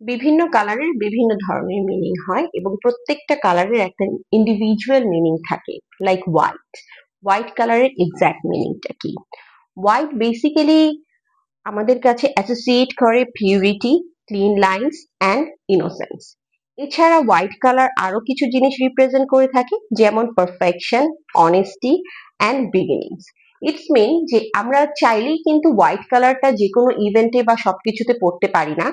বিভিন্ন কালারের বিভিন্ন ধরনের মিনিং হয় এবং প্রত্যেকটা কালারের একটা ইন্ডিভিজুয়াল মিনিং থাকে। লাইক হোয়াইট, হোয়াইট কালারের এক্সাক্ট মিনিংটা কি? হোয়াইট বেসিক্যালি আমাদের কাছে অ্যাসোসিয়েট করে purity, clean lines and innocence. এছাড়া হোয়াইট কালার আরো কিছু জিনিস রিপ্রেজেন্ট করে থাকে, যেমন perfection, honesty and beginnings. It's mean যে আমরা চাইলেই কিন্তু হোয়াইট কালারটা যে কোনো ইভেন্টে বা সবকিছুতে পড়তে পারি না।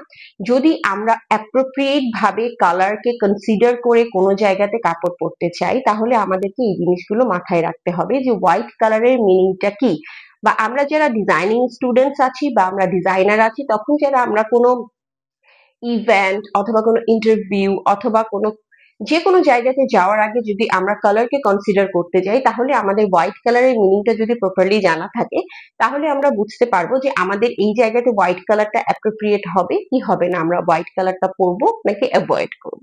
যদি আমরা অ্যাপ্রোপ্রিয়েট ভাবে কালারকে কনসিডার করে কোনো জায়গাতে কাপড় পরতে চাই, তাহলে আমাদেরকে এই জিনিসগুলো মাথায় রাখতে হবে যে হোয়াইট কালারের মিনিংটা কি। বা আমরা যারা ডিজাইনিং স্টুডেন্টস আছি বা আমরা ডিজাইনার আছি, তখন যারা আমরা কোনো ইভেন্ট অথবা কোনো ইন্টারভিউ অথবা কোনো যে কোনো জায়গাতে যাওয়ার আগে যদি আমরা কালারকে কনসিডার করতে যাই, তাহলে আমাদের হোয়াইট কালারের মিনিংটা যদি প্রপারলি জানা থাকে, তাহলে আমরা বুঝতে পারবো যে আমাদের এই জায়গাতে হোয়াইট কালারটা অ্যাপ্রোপ্রিয়েট হবে কি হবে না, আমরা হোয়াইট কালারটা পরবো নাকি অ্যাভয়েড করবো।